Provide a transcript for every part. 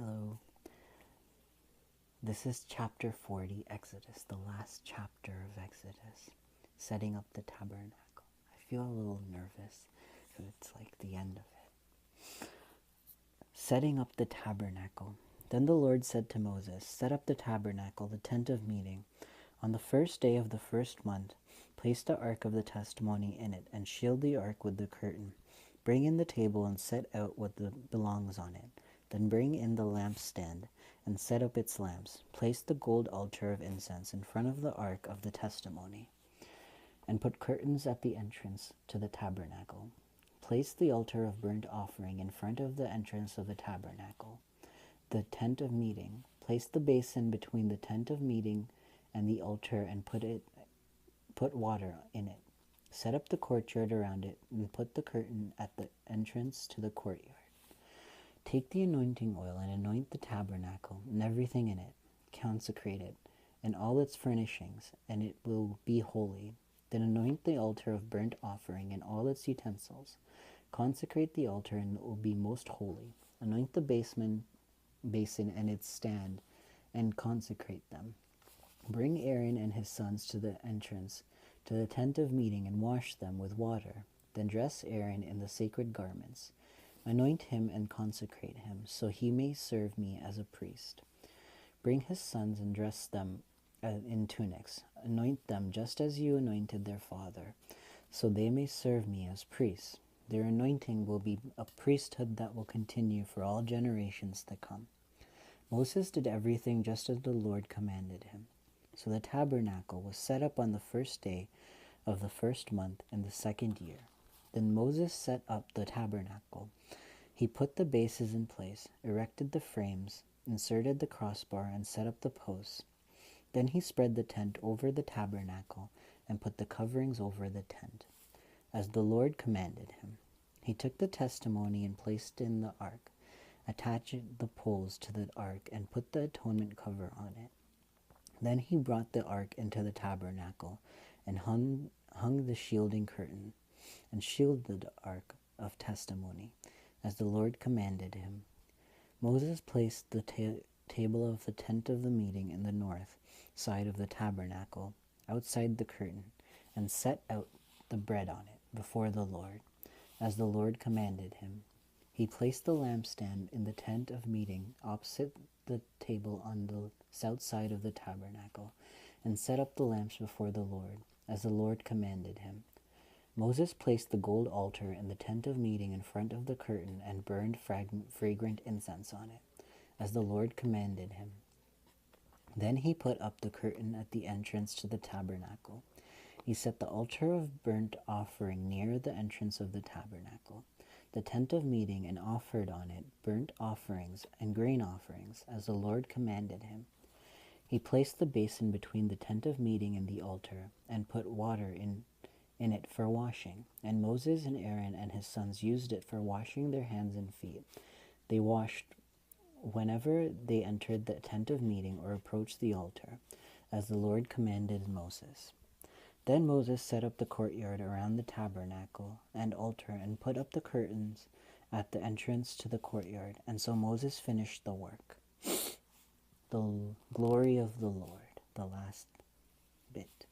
Hello. This is chapter 40, Exodus, the last chapter of Exodus, setting up the tabernacle. I feel a little nervous because it's like the end of it. Setting up the tabernacle. Then the Lord said to Moses, "Set up the tabernacle, the tent of meeting. On the first day of the first month, place the ark of the testimony in it, and shield the ark with the curtain. Bring in the table and set out what belongs on it. Then bring in the lampstand and set up its lamps. Place the gold altar of incense in front of the ark of the testimony, and put curtains at the entrance to the tabernacle. Place the altar of burnt offering in front of the entrance of the tabernacle, the tent of meeting. Place the basin between the tent of meeting and the altar and put water in it. Set up the courtyard around it and put the curtain at the entrance to the courtyard. Take the anointing oil and anoint the tabernacle and everything in it. Consecrate it and all its furnishings, and it will be holy. Then anoint the altar of burnt offering and all its utensils. Consecrate the altar, and it will be most holy. Anoint the basin and its stand, and consecrate them. Bring Aaron and his sons to the entrance to the tent of meeting and wash them with water. Then dress Aaron in the sacred garments. Anoint him and consecrate him, so he may serve me as a priest. Bring his sons and dress them in tunics. Anoint them just as you anointed their father, so they may serve me as priests. Their anointing will be a priesthood that will continue for all generations to come." Moses did everything just as the Lord commanded him. So the tabernacle was set up on the first day of the first month in the second year. Then Moses set up the tabernacle. He put the bases in place, erected the frames, inserted the crossbar, and set up the posts. Then he spread the tent over the tabernacle and put the coverings over the tent, as the Lord commanded him. He took the testimony and placed in the ark, attached the poles to the ark, and put the atonement cover on it. Then he brought the ark into the tabernacle and hung the shielding curtain and shielded the ark of testimony, as the Lord commanded him. Moses placed the table of the tent of the meeting in the north side of the tabernacle, outside the curtain, and set out the bread on it before the Lord, as the Lord commanded him. He placed the lampstand in the tent of meeting opposite the table on the south side of the tabernacle, and set up the lamps before the Lord, as the Lord commanded him. Moses placed the gold altar in the tent of meeting in front of the curtain and burned fragrant incense on it, as the Lord commanded him. Then he put up the curtain at the entrance to the tabernacle. He set the altar of burnt offering near the entrance of the tabernacle, the tent of meeting, and offered on it burnt offerings and grain offerings, as the Lord commanded him. He placed the basin between the tent of meeting and the altar, and put water in it for washing. And Moses and Aaron and his sons used it for washing their hands and feet. They washed whenever they entered the tent of meeting or approached the altar, as the Lord commanded Moses. Then Moses set up the courtyard around the tabernacle and altar and put up the curtains at the entrance to the courtyard. And so Moses finished the work. The glory of the Lord, the last bit.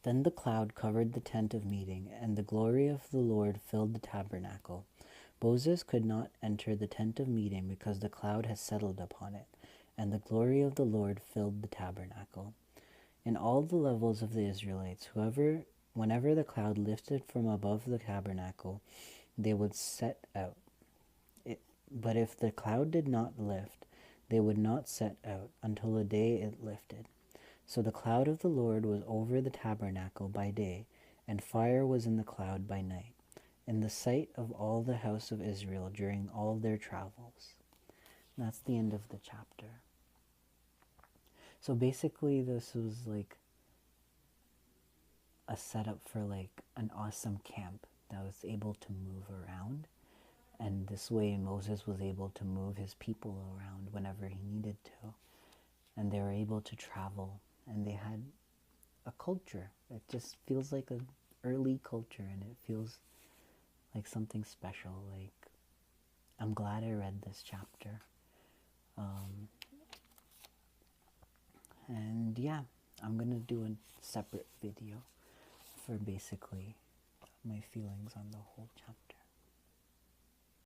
Then the cloud covered the tent of meeting, and the glory of the Lord filled the tabernacle. Moses could not enter the tent of meeting because the cloud had settled upon it, and the glory of the Lord filled the tabernacle. In all the levels of the Israelites, whenever the cloud lifted from above the tabernacle, they would set out. But if the cloud did not lift, they would not set out until the day it lifted. So the cloud of the Lord was over the tabernacle by day, and fire was in the cloud by night, in the sight of all the house of Israel during all their travels. And that's the end of the chapter. So basically this was like a setup for like an awesome camp that was able to move around. And this way Moses was able to move his people around whenever he needed to. And they were able to travel, and they had a culture. It just feels like an early culture, and it feels like something special. Like, I'm glad I read this chapter. And yeah, I'm gonna do a separate video for basically my feelings on the whole chapter.